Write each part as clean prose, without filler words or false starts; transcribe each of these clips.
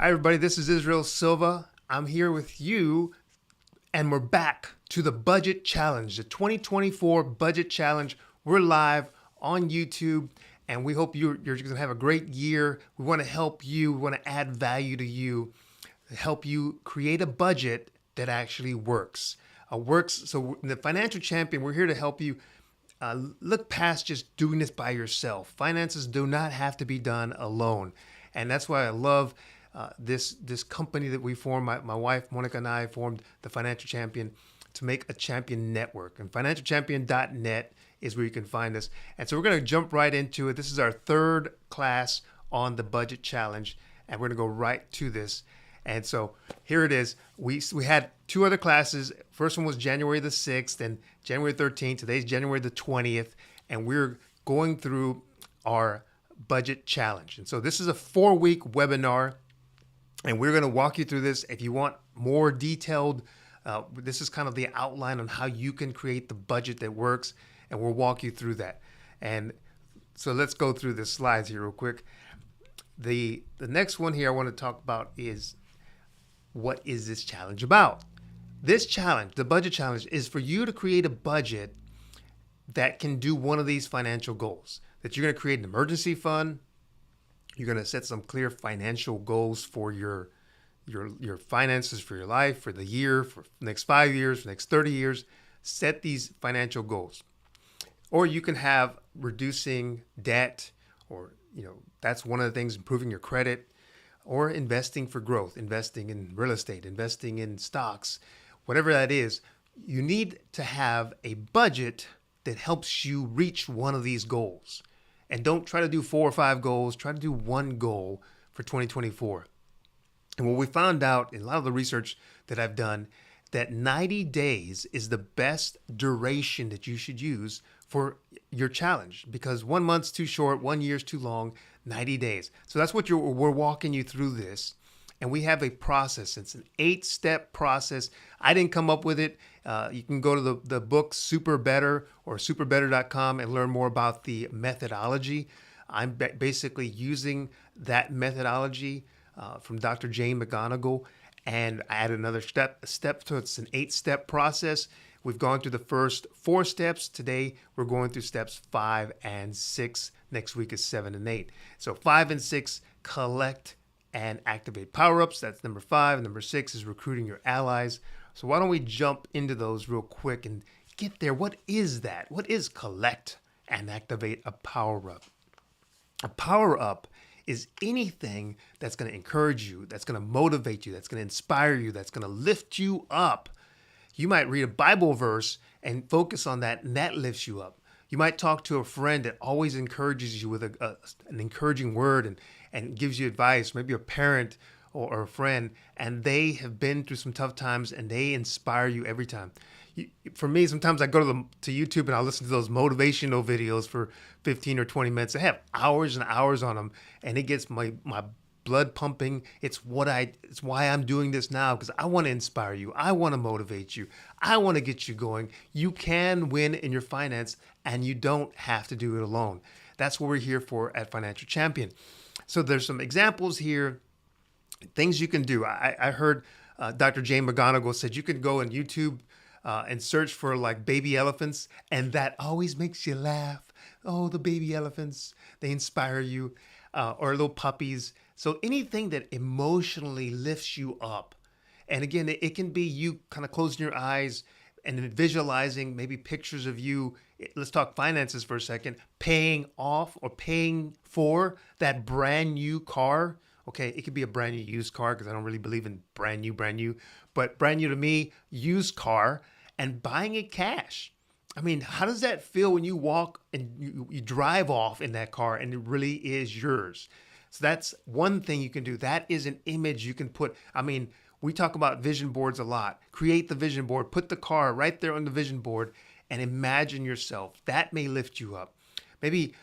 Hi, everybody. This is Israel Silva. I'm here with you, and we're back to the Budget Challenge, the 2024 Budget Challenge. We're live on YouTube, and we hope you're going to have a great year. We want to help you. We want to add value to you, help you create a budget that actually works. So, in the Financial Champion, we're here to help you look past just doing this by yourself. Finances do not have to be done alone, and that's why I love this company that we formed. My wife Monica and I formed the Financial Champion to make a champion network, and financialchampion.net is where you can find us. And so we're going to jump right into it. This is our third class on the Budget Challenge, and we're going to go right to this. And so here it is. We had two other classes. First one was January the 6th and January 13th. Today's January the 20th, and we're going through our Budget Challenge. And so this is a 4-week webinar, and we're going to walk you through this. If you want more detailed, this is kind of the outline on how you can create the budget that works, and we'll walk you through that. And so let's go through the slides here real quick. The next one here I want to talk about is, what is this challenge about? This challenge, the Budget Challenge, is for you to create a budget that can do one of these financial goals. That you're going to create an emergency fund. You're going to set some clear financial goals for your finances, for your life, for the year, for the next 5 years, for the next 30 years. Set these financial goals. Or you can have reducing debt, or that's one of the things, improving your credit, or investing for growth, investing in real estate, investing in stocks, whatever that is. You need to have a budget that helps you reach one of these goals. And don't try to do 4 or 5 goals. Try to do one goal for 2024. And what we found out in a lot of the research that I've done, that 90 days is the best duration that you should use for your challenge, because 1 month's too short, 1 year's too long, 90 days. So that's what we're walking you through this. And we have a process. It's an 8-step process. I didn't come up with it. You can go to the book Super Better or superbetter.com and learn more about the methodology. I'm basically using that methodology from Dr. Jane McGonigal, and I added another step. So it's an 8-step process. We've gone through the first 4 steps. Today, we're going through steps 5 and 6. Next week is 7 and 8. So 5 and 6, collect and activate power-ups. That's number 5. Number 6 is recruiting your allies. So why don't we jump into those real quick and get there. What is that? What is collect and activate a power-up? A power-up is anything that's going to encourage you, that's going to motivate you, that's going to inspire you, that's going to lift you up. You might read a Bible verse and focus on that, and that lifts you up. You might talk to a friend that always encourages you with an encouraging word and gives you advice, maybe a parent or a friend, and they have been through some tough times and they inspire you every time. For me, sometimes I go to YouTube and I'll listen to those motivational videos for 15 or 20 minutes. They have hours and hours on them, and it gets my blood pumping. It's why I'm doing this now, because I want to inspire you. I want to motivate you. I want to get you going. You can win in your finance, and you don't have to do it alone. That's what we're here for at Financial Champion. So there's some examples here, things you can do. I heard Dr. Jane McGonigal said you can go on YouTube and search for like baby elephants, and that always makes you laugh. Oh, the baby elephants, they inspire you, or little puppies. So anything that emotionally lifts you up. And again, it can be you kind of closing your eyes and then visualizing maybe pictures of you. Let's talk finances for a second. Paying off or paying for that brand new car. Okay, it could be a brand new used car, because I don't really believe in brand new. But brand new to me, used car, and buying it cash. I mean, how does that feel when you walk and you drive off in that car and it really is yours? So that's one thing you can do. That is an image you can put. I mean, we talk about vision boards a lot. Create the vision board. Put the car right there on the vision board and imagine yourself. That may lift you up. Maybe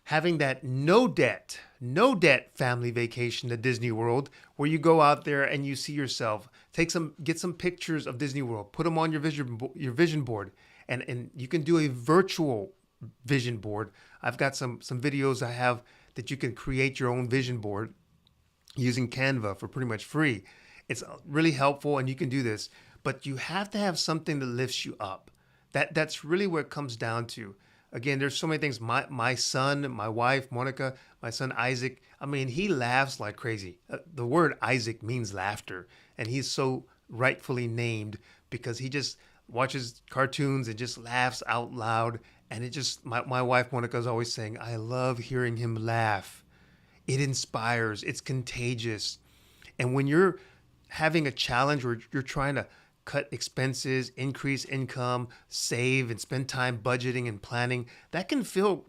having that no debt family vacation to Disney World, where you go out there and you see yourself. Get some pictures of Disney World. Put them on your vision board, and you can do a virtual vision board. I've got some videos I have that you can create your own vision board using Canva for pretty much free. It's really helpful and you can do this, but you have to have something that lifts you up. That's really what it comes down to. Again, there's so many things. My son, my wife, Monica, my son Isaac, I mean, he laughs like crazy. The word Isaac means laughter, and he's so rightfully named because he just watches cartoons and just laughs out loud. And it just, my wife Monica is always saying, I love hearing him laugh. It inspires, it's contagious. And when you're having a challenge where you're trying to cut expenses, increase income, save, and spend time budgeting and planning, that can feel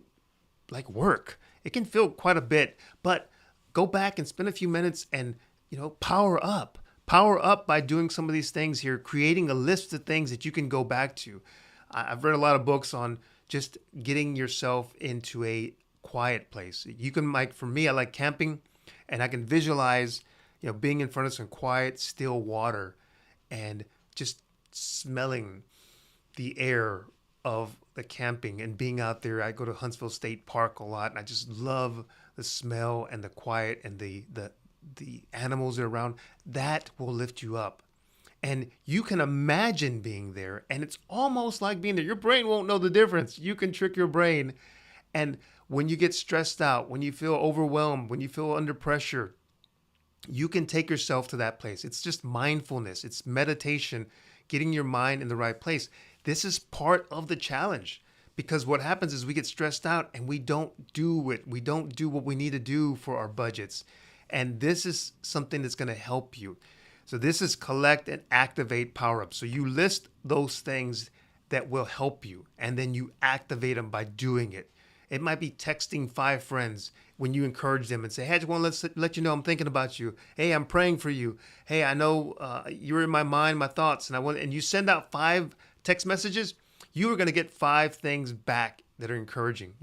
like work. It can feel quite a bit, but go back and spend a few minutes and, power up. Power up by doing some of these things here, creating a list of things that you can go back to. I've read a lot of books on just getting yourself into a quiet place. You can, like, for me, I like camping, and I can visualize, being in front of some quiet, still water and just smelling the air of the camping and being out there. I go to Huntsville State Park a lot, and I just love the smell and the quiet and the animals that are around. That will lift you up. And you can imagine being there, and it's almost like being there. Your brain won't know the difference. You can trick your brain. And when you get stressed out, when you feel overwhelmed, when you feel under pressure, you can take yourself to that place. It's just mindfulness. It's meditation, getting your mind in the right place. This is part of the challenge, because what happens is we get stressed out and we don't do it. We don't do what we need to do for our budgets. And this is something that's going to help you. So this is collect and activate power-ups. So you list those things that will help you, and then you activate them by doing it. It might be texting 5 friends when you encourage them and say, hey, I just want to let you know I'm thinking about you. Hey, I'm praying for you. Hey, I know you're in my mind, my thoughts, and you send out 5 text messages, you are going to get 5 things back that are encouraging.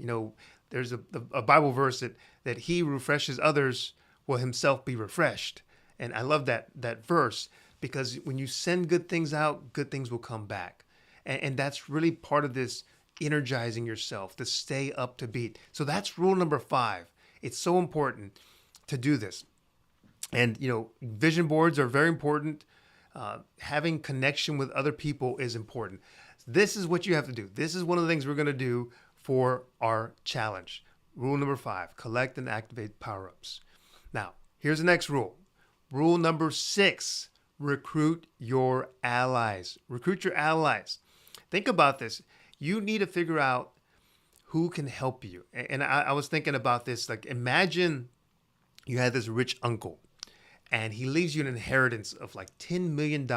There's a Bible verse that he who refreshes others will himself be refreshed. And I love that verse, because when you send good things out, good things will come back. And that's really part of this energizing yourself to stay up to beat. So that's rule number 5. It's so important to do this. And, vision boards are very important. Having connection with other people is important. This is what you have to do. This is one of the things we're going to do for our challenge. Rule number 5, collect and activate power-ups. Now, here's the next rule. Rule number 6, recruit your allies. Recruit your allies. Think about this. You need to figure out who can help you. And I was thinking about this. Like, imagine you had this rich uncle and he leaves you an inheritance of like $10 million,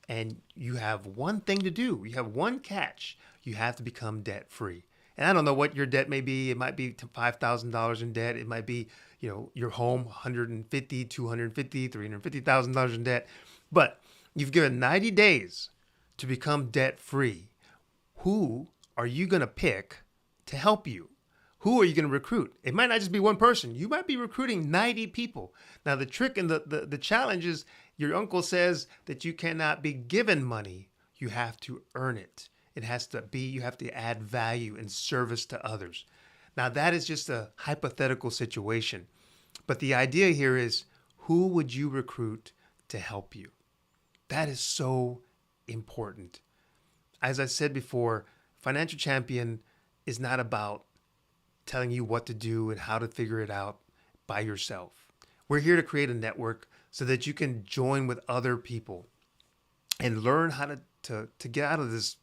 and you have one thing to do. You have one catch. You have to become debt free. And I don't know what your debt may be. It might be $5,000 in debt. It might be, your home, $150,000, $250,000, $350,000 in debt. But you've given 90 days to become debt free. Who are you going to pick to help you? Who are you going to recruit? It might not just be one person. You might be recruiting 90 people. Now, the trick and the challenge is your uncle says that you cannot be given money. You have to earn it. It has to be, you have to add value and service to others. Now, that is just a hypothetical situation. But the idea here is, who would you recruit to help you? That is so important. As I said before, Financial Champion is not about telling you what to do and how to figure it out by yourself. We're here to create a network so that you can join with other people and learn how to get out of this,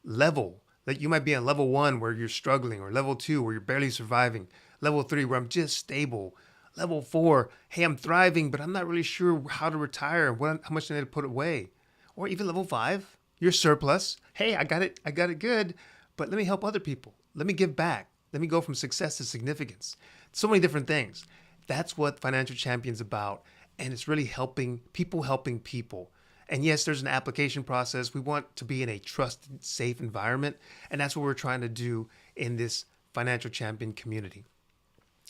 level that you might be on level 1 where you're struggling, or level 2 where you're barely surviving, level 3 where I'm just stable, level 4, hey, I'm thriving, but I'm not really sure how to retire, how much I need to put away, or even level 5, you're surplus. Hey, I got it good, but let me help other people. Let me give back. Let me go from success to significance. So many different things. That's what Financial Champion's about, and it's really helping people. And yes, there's an application process. We want to be in a trusted, safe environment. And that's what we're trying to do in this Financial Champion community.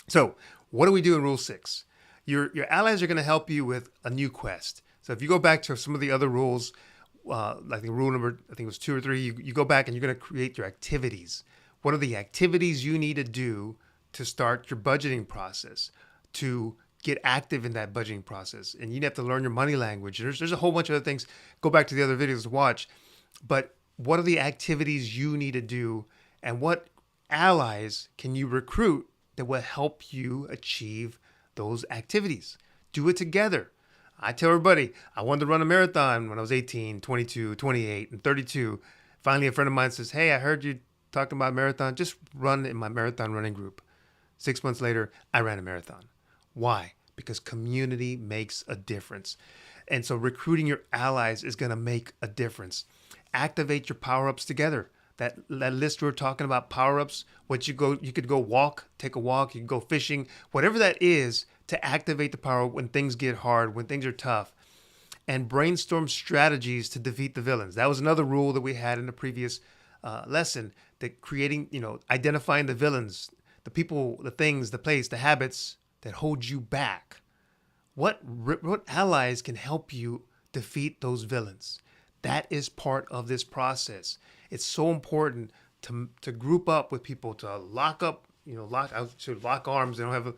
So what do we do in Rule 6? Your allies are going to help you with a new quest. So if you go back to some of the other rules, like the rule number, I think it was 2 or 3, you go back and you're going to create your activities. What are the activities you need to do to start your budgeting process, to get active in that budgeting process, and you have to learn your money language. There's a whole bunch of other things. Go back to the other videos to watch. But what are the activities you need to do, and what allies can you recruit that will help you achieve those activities? Do it together. I tell everybody, I wanted to run a marathon when I was 18, 22, 28, and 32. Finally, a friend of mine says, hey, I heard you talking about marathon. Just run in my marathon running group. 6 months later, I ran a marathon. Why? Because community makes a difference. And so recruiting your allies is going to make a difference. Activate your power-ups together. That list we were talking about, power-ups, you could go walk, take a walk, you can go fishing, whatever that is, to activate the power when things get hard, when things are tough, and brainstorm strategies to defeat the villains. That was another rule that we had in the previous lesson, that creating, identifying the villains, the people, the things, the place, the habits that hold you back. What allies can help you defeat those villains? That is part of this process. It's so important to group up with people, to lock up, lock arms. They don't have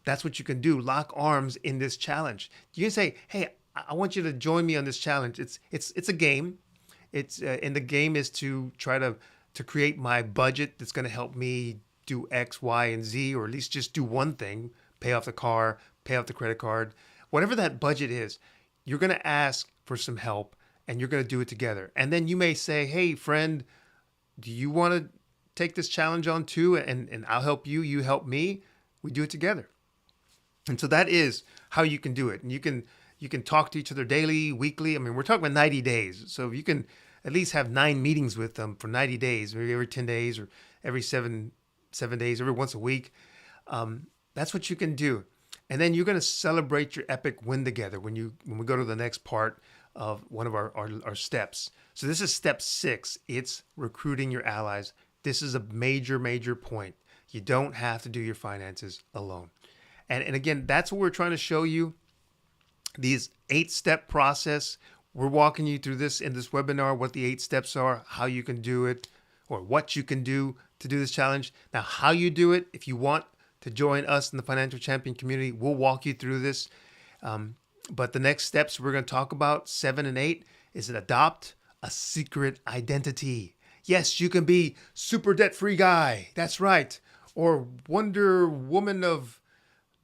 that's what you can do. Lock arms in this challenge. You can say, hey, I want you to join me on this challenge. It's a game. And the game is to try to create my budget that's going to help me do X, Y, and Z, or at least just do one thing, pay off the car, pay off the credit card, whatever that budget is. You're going to ask for some help, and you're going to do it together. And then you may say, hey, friend, do you want to take this challenge on too? And I'll help you, you help me. We do it together. And so that is how you can do it. And you can talk to each other daily, weekly. I mean, we're talking about 90 days. So if you can at least have 9 meetings with them for 90 days, maybe every 10 days or every seven days, every once a week, that's what you can do. And then you're going to celebrate your epic win together when we go to the next part of one of our steps. So this is step 6. It's recruiting your allies. This is a major, major point. You don't have to do your finances alone. And again, that's what we're trying to show you. These 8-step process. We're walking you through this in this webinar, what the 8 steps are, how you can do it, or what you can do to do this challenge. Now, how you do it, if you want to join us in the Financial Champion community, we'll walk you through this. But the next steps we're going to talk about, 7 and 8, is to adopt a secret identity. Yes, you can be super debt-free guy. That's right. Or Wonder Woman of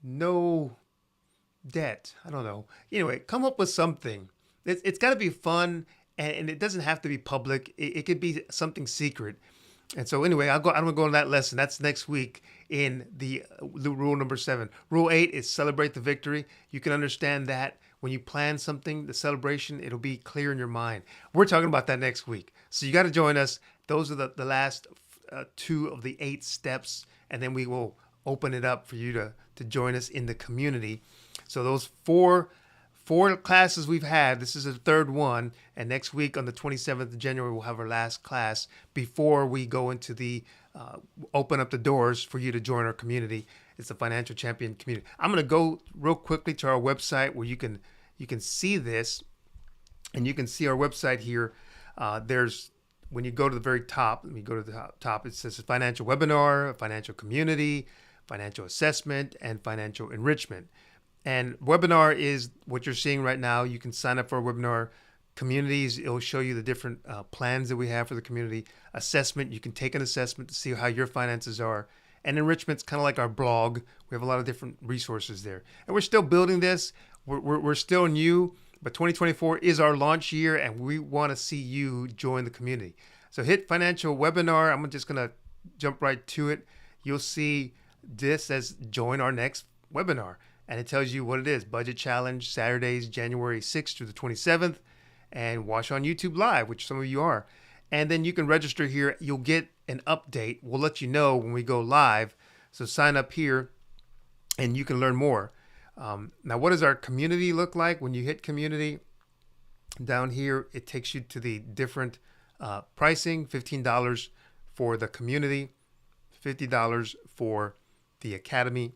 no debt. I don't know. Anyway, come up with something. It's got to be fun, and it doesn't have to be public. It could be something secret. And so anyway, I'm going to go on that lesson. That's next week in the rule number 7. Rule 8 is celebrate the victory. You can understand that when you plan something, the celebration, it'll be clear in your mind. We're talking about that next week. So you got to join us. Those are the last 2 of the 8 steps, and then we will open it up for you to join us in the community. So those four classes we've had, this is the 3rd one, and next week on the 27th of January, we'll have our last class before we go into the open up the doors for you to join our community. It's the Financial Champion community. I'm going to go real quickly to our website where you can see this, and you can see our website here. When you go to the very top, let me go to the top, it says financial webinar, financial community, financial assessment, and financial enrichment. And webinar is what you're seeing right now. You can sign up for a webinar. Communities, it'll show you the different plans that we have for the community. Assessment, you can take an assessment to see how your finances are. And enrichment's kind of like our blog. We have a lot of different resources there. And we're still building this. We're still new, but 2024 is our launch year, and we want to see you join the community. So hit financial webinar. I'm just going to jump right to it. You'll see this as join our next webinar. And it tells you what it is. Budget Challenge, Saturdays, January 6th through the 27th. And watch on YouTube Live, which some of you are. And then you can register here. You'll get an update. We'll let you know when we go live. So sign up here and you can learn more. Now, what does our community look like? When you hit community, down here, it takes you to the different pricing. $15 for the community, $50 for the academy,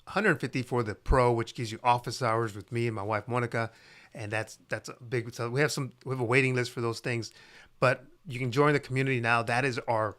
$150 for the pro, which gives you office hours with me and my wife Monica, and that's a big. So we have a waiting list for those things, but you can join the community now. That is our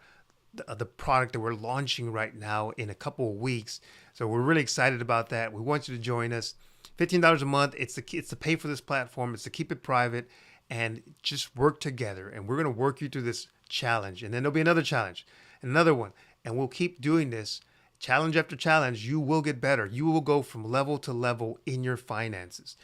the product that we're launching right now in a couple of weeks. So we're really excited about that. We want you to join us. $15 a month. It's to pay for this platform. It's to keep it private and just work together. And we're going to work you through this challenge. And then there'll be another challenge, and another one. And we'll keep doing this challenge after challenge. You will get better. You will go from level to level in your finances.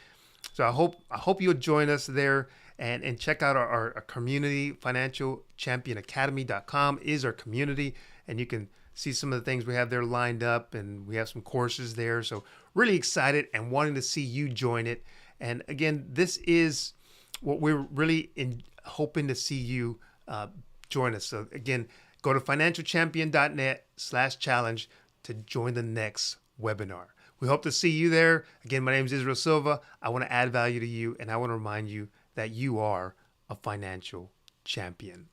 So I hope you'll join us there and check out our community. FinancialChampionAcademy.com is our community, and you can see some of the things we have there lined up, and we have some courses there. So really excited and wanting to see you join it. And again, this is what we're really hoping to see you join us. So again, go to financialchampion.net/challenge to join the next webinar. We hope to see you there. Again, my name is Israel Silva. I want to add value to you, and I want to remind you that you are a financial champion.